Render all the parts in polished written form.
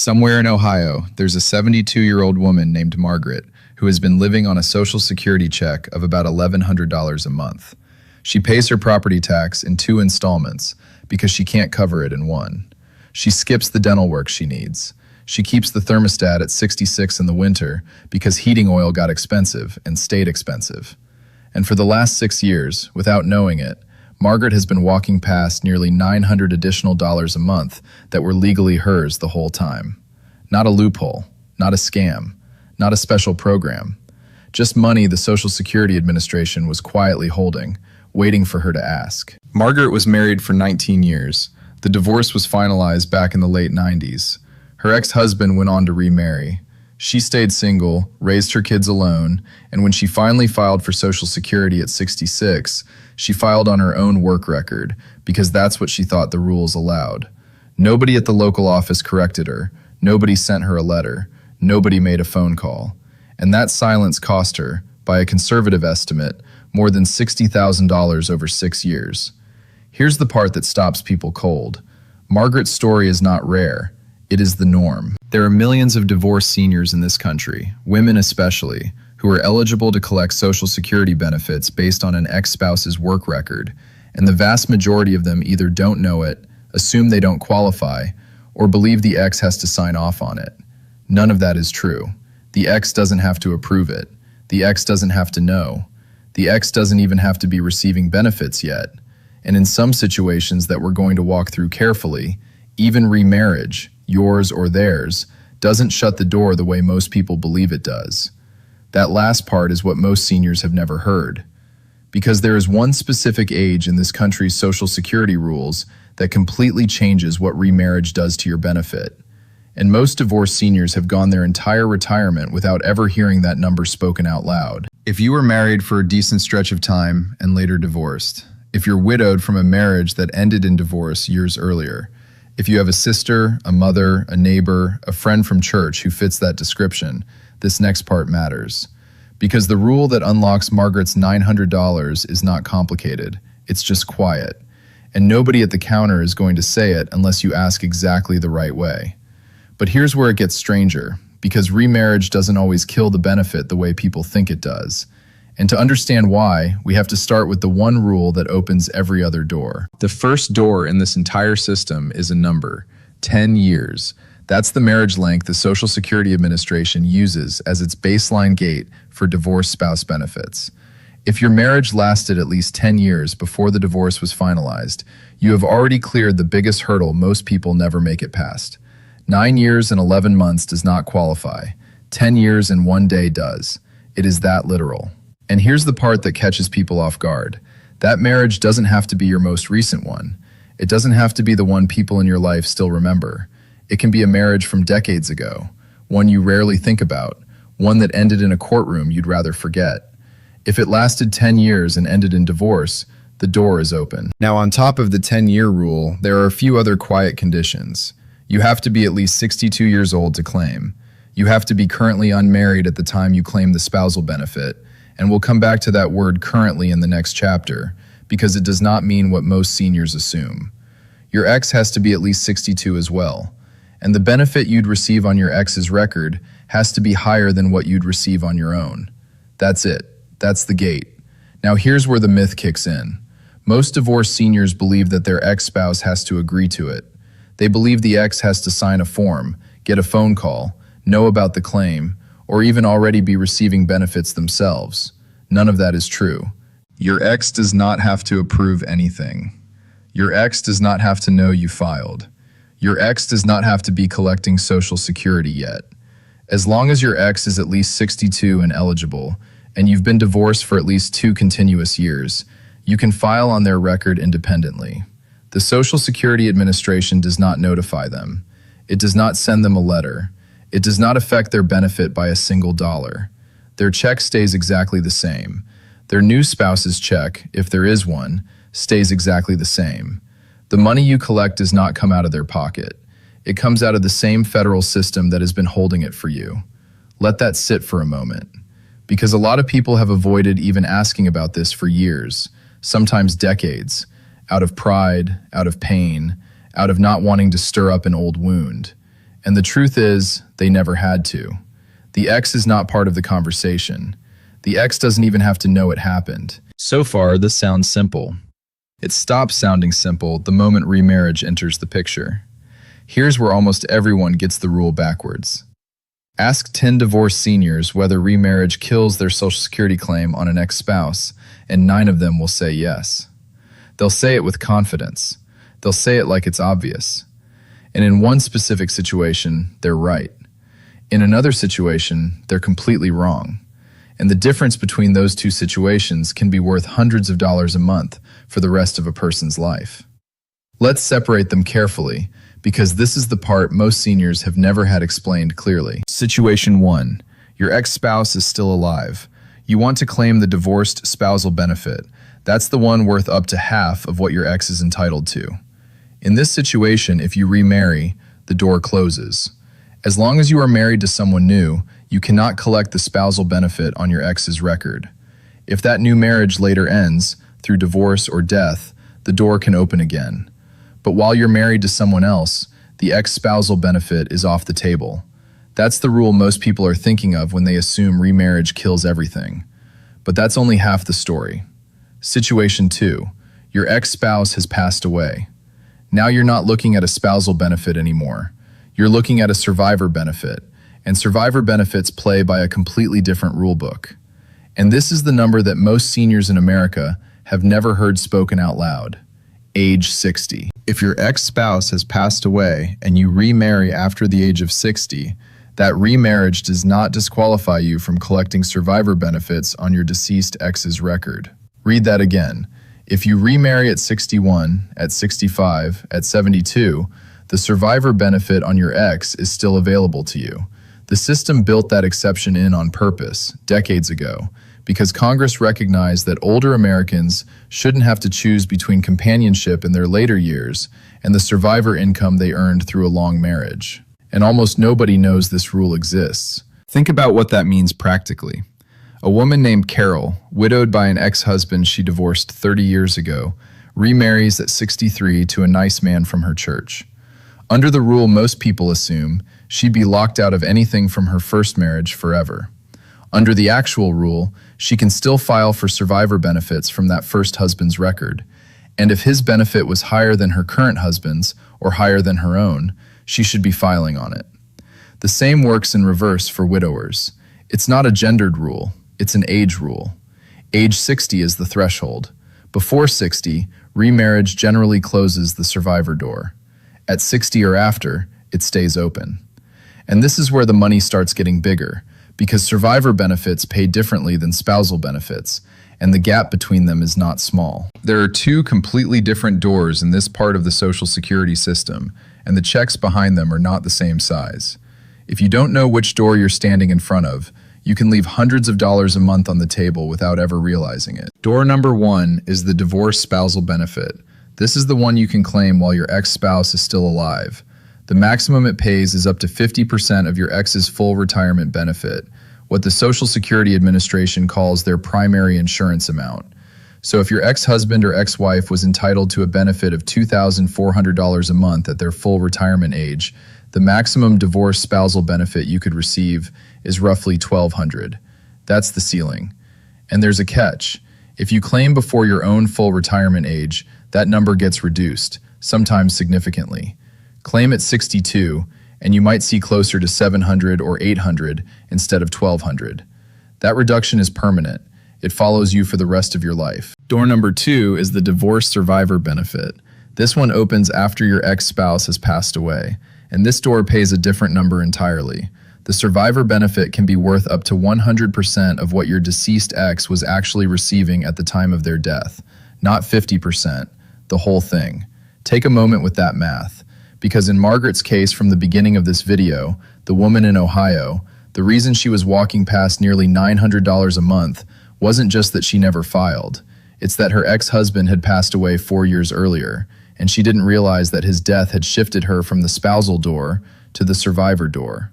Somewhere in Ohio, there's a 72-year-old woman named Margaret who has been living on a Social Security check of about $1,100 a month. She pays her property tax in 2 installments because she can't cover it in one. She skips the dental work she needs. She keeps the thermostat at 66 in the winter because heating oil got expensive and stayed expensive. And for the last 6 years, without knowing it, Margaret has been walking past nearly $900 additional a month that were legally hers the whole time. Not a loophole, not a scam, not a special program. Just money the Social Security Administration was quietly holding, waiting for her to ask. Margaret was married for 19 years. The divorce was finalized back in the late 90s. Her ex-husband went on to remarry. She stayed single, raised her kids alone, and when she finally filed for Social Security at 66, she filed on her own work record because that's what she thought the rules allowed. Nobody at the local office corrected her. Nobody sent her a letter. Nobody made a phone call. And that silence cost her, by a conservative estimate, more than $60,000 over 6 years. Here's the part that stops people cold. Margaret's story is not rare. It is the norm. There are millions of divorced seniors in this country, women especially, who are eligible to collect Social Security benefits based on an ex-spouse's work record, and the vast majority of them either don't know it, assume they don't qualify, or believe the ex has to sign off on it. None of that is true. The ex doesn't have to approve it. The ex doesn't have to know. The ex doesn't even have to be receiving benefits yet. And in some situations that we're going to walk through carefully, even remarriage, yours or theirs, doesn't shut the door the way most people believe it does. That last part is what most seniors have never heard. Because there is one specific age in this country's Social Security rules that completely changes what remarriage does to your benefit. And most divorced seniors have gone their entire retirement without ever hearing that number spoken out loud. If you were married for a decent stretch of time and later divorced, if you're widowed from a marriage that ended in divorce years earlier, if you have a sister, a mother, a neighbor, a friend from church who fits that description, this next part matters. Because the rule that unlocks Margaret's $900 is not complicated, it's just quiet. And nobody at the counter is going to say it unless you ask exactly the right way. But here's where it gets stranger, because remarriage doesn't always kill the benefit the way people think it does. And to understand why, we have to start with the one rule that opens every other door. The first door in this entire system is a number, 10 years. That's the marriage length the Social Security Administration uses as its baseline gate for divorced spouse benefits. If your marriage lasted at least 10 years before the divorce was finalized, you have already cleared the biggest hurdle most people never make it past. 9 years and 11 months does not qualify. 10 years and 1 day does. It is that literal. And here's the part that catches people off guard. That marriage doesn't have to be your most recent one. It doesn't have to be the one people in your life still remember. It can be a marriage from decades ago, one you rarely think about, one that ended in a courtroom you'd rather forget. If it lasted 10 years and ended in divorce, the door is open. Now, on top of the 10-year rule, there are a few other quiet conditions. You have to be at least 62 years old to claim. You have to be currently unmarried at the time you claim the spousal benefit. And we'll come back to that word currently in the next chapter, because it does not mean what most seniors assume. Your ex has to be at least 62 as well. And the benefit you'd receive on your ex's record has to be higher than what you'd receive on your own. That's it. That's the gate. Now here's where the myth kicks in. Most divorced seniors believe that their ex-spouse has to agree to it. They believe the ex has to sign a form, get a phone call, know about the claim, or even already be receiving benefits themselves. None of that is true. Your ex does not have to approve anything. Your ex does not have to know you filed. Your ex does not have to be collecting Social Security yet. As long as your ex is at least 62 and eligible, and you've been divorced for at least 2 continuous years, you can file on their record independently. The Social Security Administration does not notify them. It does not send them a letter. It does not affect their benefit by a single dollar. Their check stays exactly the same. Their new spouse's check, if there is one, stays exactly the same. The money you collect does not come out of their pocket. It comes out of the same federal system that has been holding it for you. Let that sit for a moment. Because a lot of people have avoided even asking about this for years, sometimes decades, out of pride, out of pain, out of not wanting to stir up an old wound. And the truth is, they never had to. The ex is not part of the conversation. The ex doesn't even have to know it happened. So far, this sounds simple. It stops sounding simple the moment remarriage enters the picture. Here's where almost everyone gets the rule backwards. Ask 10 divorced seniors whether remarriage kills their Social Security claim on an ex-spouse, and 9 of them will say yes. They'll say it with confidence. They'll say it like it's obvious. And in one specific situation, they're right. In another situation, they're completely wrong. And the difference between those two situations can be worth hundreds of dollars a month for the rest of a person's life. Let's separate them carefully, because this is the part most seniors have never had explained clearly. Situation 1. Your ex-spouse is still alive. You want to claim the divorced spousal benefit. That's the one worth up to half of what your ex is entitled to. In this situation, if you remarry, the door closes. As long as you are married to someone new, you cannot collect the spousal benefit on your ex's record. If that new marriage later ends, through divorce or death, the door can open again. But while you're married to someone else, the ex-spousal benefit is off the table. That's the rule most people are thinking of when they assume remarriage kills everything. But that's only half the story. Situation 2. Your ex-spouse has passed away. Now you're not looking at a spousal benefit anymore. You're looking at a survivor benefit, and survivor benefits play by a completely different rulebook. And this is the number that most seniors in America have never heard spoken out loud. Age 60. If your ex-spouse has passed away and you remarry after the age of 60, that remarriage does not disqualify you from collecting survivor benefits on your deceased ex's record. Read that again. If you remarry at 61, at 65, at 72, the survivor benefit on your ex is still available to you. The system built that exception in on purpose, decades ago, because Congress recognized that older Americans shouldn't have to choose between companionship in their later years and the survivor income they earned through a long marriage. And almost nobody knows this rule exists. Think about what that means practically. A woman named Carol, widowed by an ex-husband she divorced 30 years ago, remarries at 63 to a nice man from her church. Under the rule most people assume, she'd be locked out of anything from her first marriage forever. Under the actual rule, she can still file for survivor benefits from that first husband's record. And if his benefit was higher than her current husband's or higher than her own, she should be filing on it. The same works in reverse for widowers. It's not a gendered rule, it's an age rule. Age 60 is the threshold. Before 60, remarriage generally closes the survivor door. At 60 or after, it stays open. And this is where the money starts getting bigger, because survivor benefits pay differently than spousal benefits, and the gap between them is not small. There are two completely different doors in this part of the Social Security system, and the checks behind them are not the same size. If you don't know which door you're standing in front of, you can leave hundreds of dollars a month on the table without ever realizing it. Door number 1 is the divorce spousal benefit. This is the one you can claim while your ex-spouse is still alive. The maximum it pays is up to 50% of your ex's full retirement benefit, what the Social Security Administration calls their primary insurance amount. So if your ex-husband or ex-wife was entitled to a benefit of $2,400 a month at their full retirement age, the maximum divorce spousal benefit you could receive is roughly $1,200. That's the ceiling. And there's a catch. If you claim before your own full retirement age, that number gets reduced, sometimes significantly. Claim at 62, and you might see closer to $700 or $800 instead of $1,200. That reduction is permanent. It follows you for the rest of your life. Door number 2 is the divorce survivor benefit. This one opens after your ex-spouse has passed away, and this door pays a different number entirely. The survivor benefit can be worth up to 100% of what your deceased ex was actually receiving at the time of their death, not 50%, the whole thing. Take a moment with that math, because in Margaret's case from the beginning of this video, the woman in Ohio, the reason she was walking past nearly $900 a month wasn't just that she never filed. It's that her ex-husband had passed away 4 years earlier, and she didn't realize that his death had shifted her from the spousal door to the survivor door.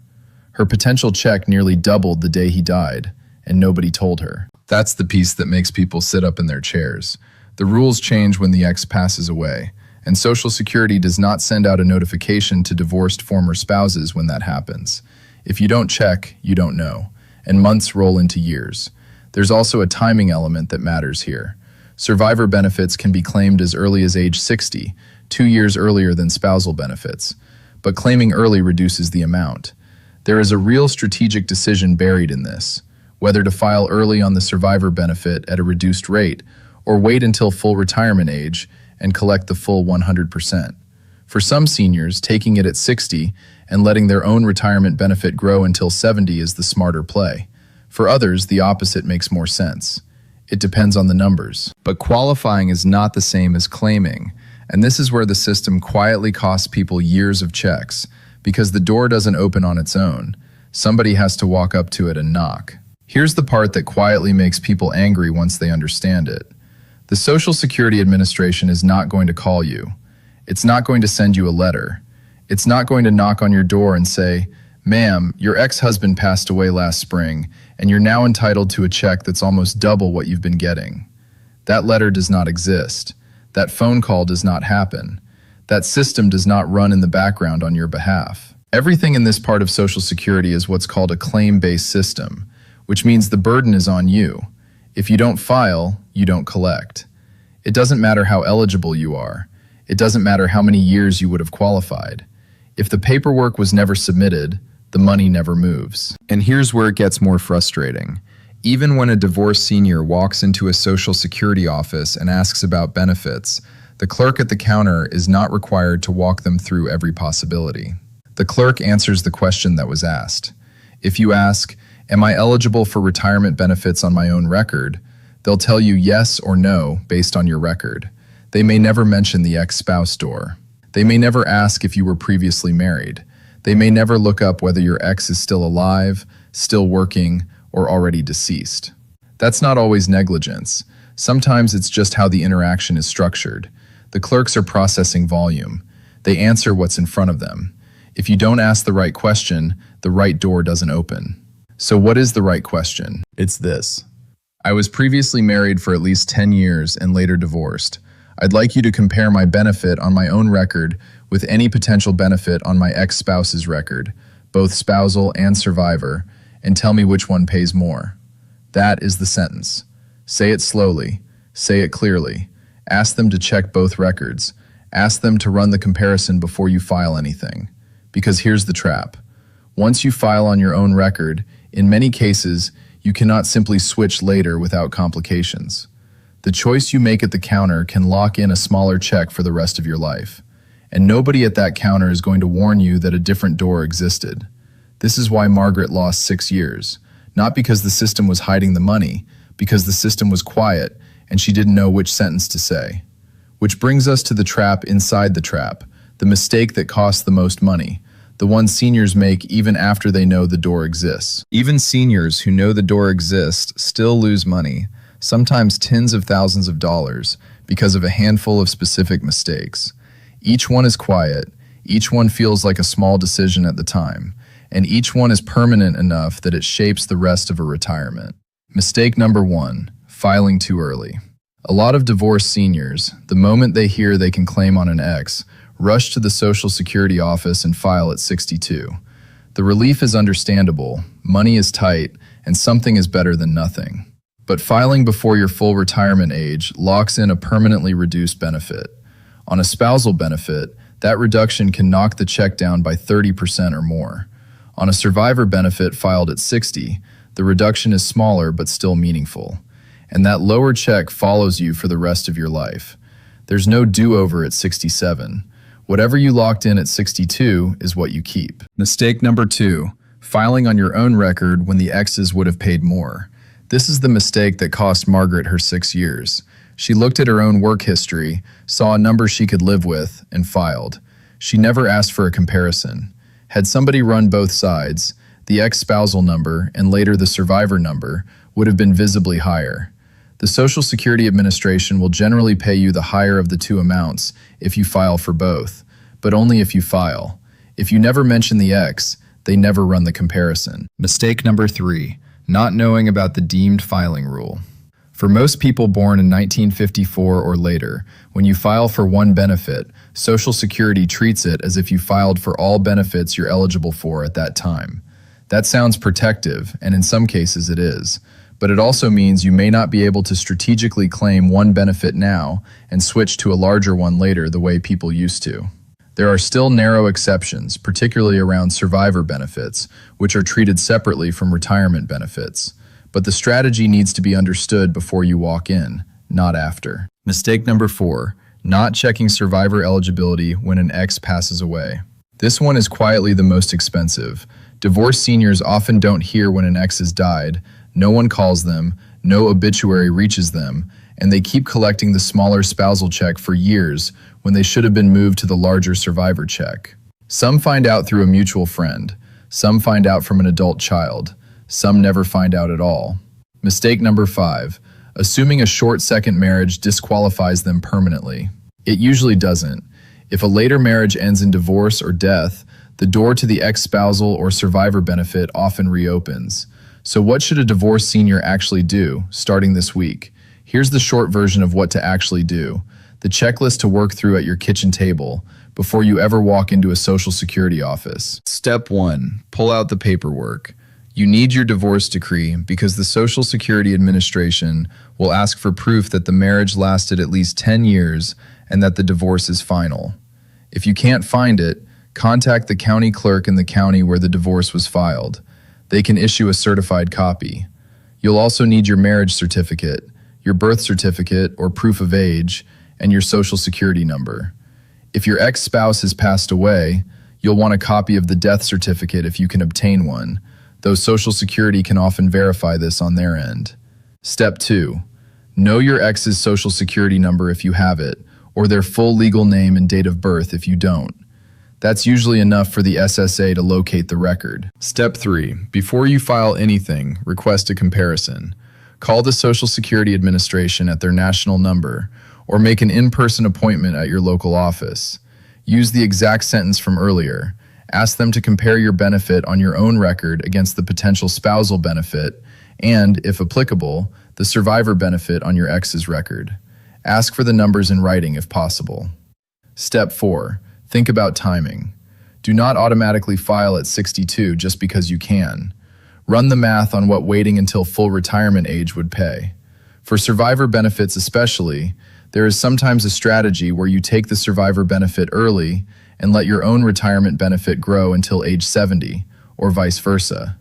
Her potential check nearly doubled the day he died, and nobody told her. That's the piece that makes people sit up in their chairs. The rules change when the ex passes away, and Social Security does not send out a notification to divorced former spouses when that happens. If you don't check, you don't know, and months roll into years. There's also a timing element that matters here. Survivor benefits can be claimed as early as age 60, 2 years earlier than spousal benefits, but claiming early reduces the amount. There is a real strategic decision buried in this, whether to file early on the survivor benefit at a reduced rate or wait until full retirement age and collect the full 100%. For some seniors, taking it at 60 and letting their own retirement benefit grow until 70 is the smarter play. For others, the opposite makes more sense. It depends on the numbers. But qualifying is not the same as claiming, and this is where the system quietly costs people years of checks, because the door doesn't open on its own. Somebody has to walk up to it and knock. Here's the part that quietly makes people angry once they understand it. The Social Security Administration is not going to call you. It's not going to send you a letter. It's not going to knock on your door and say, "Ma'am, your ex-husband passed away last spring, and you're now entitled to a check that's almost double what you've been getting." That letter does not exist. That phone call does not happen. That system does not run in the background on your behalf. Everything in this part of Social Security is what's called a claim-based system, which means the burden is on you. If you don't file, you don't collect. It doesn't matter how eligible you are. It doesn't matter how many years you would have qualified. If the paperwork was never submitted, the money never moves. And here's where it gets more frustrating. Even when a divorced senior walks into a Social Security office and asks about benefits, the clerk at the counter is not required to walk them through every possibility. The clerk answers the question that was asked. If you ask, "Am I eligible for retirement benefits on my own record?" they'll tell you yes or no based on your record. They may never mention the ex-spouse door. They may never ask if you were previously married. They may never look up whether your ex is still alive, still working, or already deceased. That's not always negligence. Sometimes it's just how the interaction is structured. The clerks are processing volume. They answer what's in front of them. If you don't ask the right question, the right door doesn't open. So what is the right question? It's this. I was previously married for at least 10 years and later divorced. I'd like you to compare my benefit on my own record with any potential benefit on my ex-spouse's record, both spousal and survivor, and tell me which one pays more. That is the sentence. Say it slowly. Say it clearly. Ask them to check both records. Ask them to run the comparison before you file anything. Because here's the trap. Once you file on your own record, in many cases, you cannot simply switch later without complications. The choice you make at the counter can lock in a smaller check for the rest of your life. And nobody at that counter is going to warn you that a different door existed. This is why Margaret lost 6 years. Not because the system was hiding the money, because the system was quiet and she didn't know which sentence to say. Which brings us to the trap inside the trap, the mistake that costs the most money, the one seniors make even after they know the door exists. Even seniors who know the door exists still lose money, sometimes tens of thousands of dollars, because of a handful of specific mistakes. Each one is quiet, each one feels like a small decision at the time, and each one is permanent enough that it shapes the rest of a retirement. Mistake number 1, filing too early. A lot of divorced seniors, the moment they hear they can claim on an ex, rush to the Social Security office and file at 62. The relief is understandable, money is tight, and something is better than nothing. But filing before your full retirement age locks in a permanently reduced benefit. On a spousal benefit, that reduction can knock the check down by 30% or more. On a survivor benefit filed at 60, the reduction is smaller but still meaningful. And that lower check follows you for the rest of your life. There's no do-over at 67. Whatever you locked in at 62 is what you keep. Mistake number 2, filing on your own record when the exes would have paid more. This is the mistake that cost Margaret her 6 years. She looked at her own work history, saw a number she could live with, and filed. She never asked for a comparison. Had somebody run both sides, the ex-spousal number and later the survivor number would have been visibly higher. The Social Security Administration will generally pay you the higher of the two amounts if you file for both, but only if you file. If you never mention the ex, they never run the comparison. Mistake number 3, not knowing about the deemed filing rule. For most people born in 1954 or later, when you file for one benefit, Social Security treats it as if you filed for all benefits you're eligible for at that time. That sounds protective, and in some cases it is, but it also means you may not be able to strategically claim one benefit now and switch to a larger one later the way people used to. There are still narrow exceptions, particularly around survivor benefits, which are treated separately from retirement benefits. But the strategy needs to be understood before you walk in, not after. Mistake number 4, not checking survivor eligibility when an ex passes away. This one is quietly the most expensive. Divorced seniors often don't hear when an ex has died, no one calls them, no obituary reaches them, and they keep collecting the smaller spousal check for years when they should have been moved to the larger survivor check. Some find out through a mutual friend, some find out from an adult child, some never find out at all. Mistake number 5, assuming a short second marriage disqualifies them permanently. It usually doesn't. If a later marriage ends in divorce or death, the door to the ex-spousal or survivor benefit often reopens. So what should a divorced senior actually do, starting this week? Here's the short version of what to actually do, the checklist to work through at your kitchen table before you ever walk into a Social Security office. Step 1, pull out the paperwork. You need your divorce decree because the Social Security Administration will ask for proof that the marriage lasted at least 10 years and that the divorce is final. If you can't find it, contact the county clerk in the county where the divorce was filed. They can issue a certified copy. You'll also need your marriage certificate, your birth certificate or proof of age, and your Social Security number. If your ex-spouse has passed away, you'll want a copy of the death certificate if you can obtain one, though Social Security can often verify this on their end. Step 2, know your ex's Social Security number if you have it, or their full legal name and date of birth if you don't. That's usually enough for the SSA to locate the record. Step 3, before you file anything, request a comparison. Call the Social Security Administration at their national number, or make an in-person appointment at your local office. Use the exact sentence from earlier. Ask them to compare your benefit on your own record against the potential spousal benefit and, if applicable, the survivor benefit on your ex's record. Ask for the numbers in writing if possible. Step 4, think about timing. Do not automatically file at 62 just because you can. Run the math on what waiting until full retirement age would pay. For survivor benefits especially, there is sometimes a strategy where you take the survivor benefit early and let your own retirement benefit grow until age 70, or vice versa.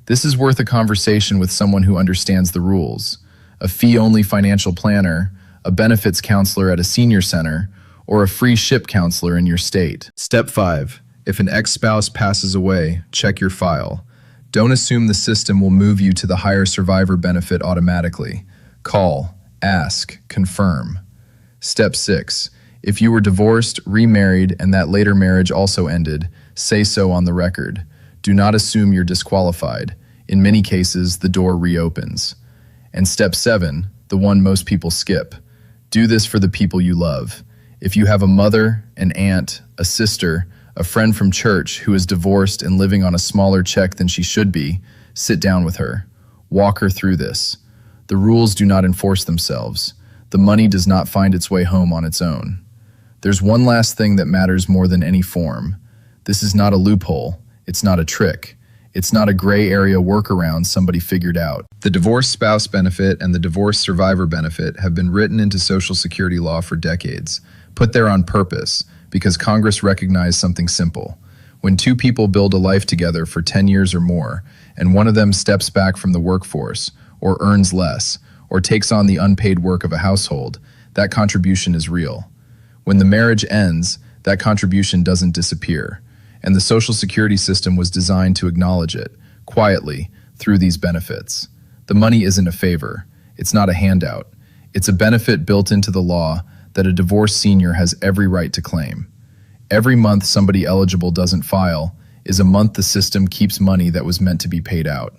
This is worth a conversation with someone who understands the rules, a fee-only financial planner, a benefits counselor at a senior center, or a free SHIP counselor in your state. Step 5, if an ex-spouse passes away, check your file. Don't assume the system will move you to the higher survivor benefit automatically. Call, ask, confirm. Step 6, if you were divorced, remarried, and that later marriage also ended, say so on the record. Do not assume you're disqualified. In many cases, the door reopens. And step 7, the one most people skip. Do this for the people you love. If you have a mother, an aunt, a sister, a friend from church who is divorced and living on a smaller check than she should be, sit down with her. Walk her through this. The rules do not enforce themselves. The money does not find its way home on its own. There's one last thing that matters more than any form. This is not a loophole. It's not a trick. It's not a gray area workaround somebody figured out. The divorced spouse benefit and the divorced survivor benefit have been written into Social Security law for decades, put there on purpose, because Congress recognized something simple. When two people build a life together for 10 years or more, and one of them steps back from the workforce, or earns less, or takes on the unpaid work of a household, that contribution is real. When the marriage ends, that contribution doesn't disappear, and the Social Security system was designed to acknowledge it, quietly, through these benefits. The money isn't a favor. It's not a handout. It's a benefit built into the law that a divorced senior has every right to claim. Every month somebody eligible doesn't file is a month the system keeps money that was meant to be paid out.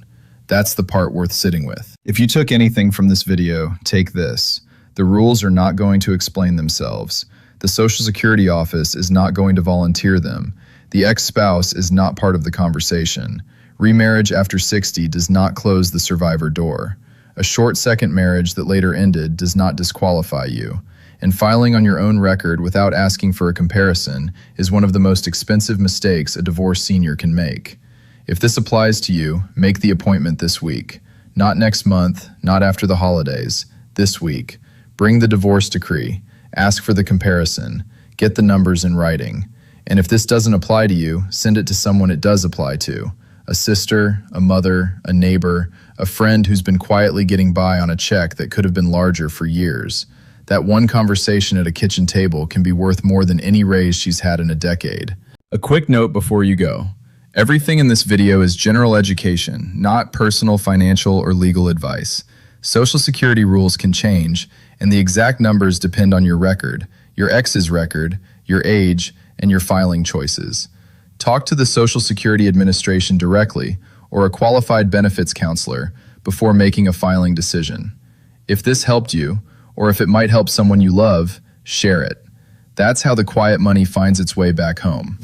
That's the part worth sitting with. If you took anything from this video, take this. The rules are not going to explain themselves. The Social Security office is not going to volunteer them. The ex-spouse is not part of the conversation. Remarriage after 60 does not close the survivor door. A short-second marriage that later ended does not disqualify you. And filing on your own record without asking for a comparison is one of the most expensive mistakes a divorced senior can make. If this applies to you, make the appointment this week. Not next month, not after the holidays, this week. Bring the divorce decree, ask for the comparison, get the numbers in writing. And if this doesn't apply to you, send it to someone it does apply to. A sister, a mother, a neighbor, a friend who's been quietly getting by on a check that could have been larger for years. That one conversation at a kitchen table can be worth more than any raise she's had in a decade. A quick note before you go. Everything in this video is general education, not personal financial or legal advice. Social Security rules can change, and the exact numbers depend on your record, your ex's record, your age, and your filing choices. Talk to the Social Security Administration directly or a qualified benefits counselor before making a filing decision. If this helped you, or if it might help someone you love, share it. That's how the quiet money finds its way back home.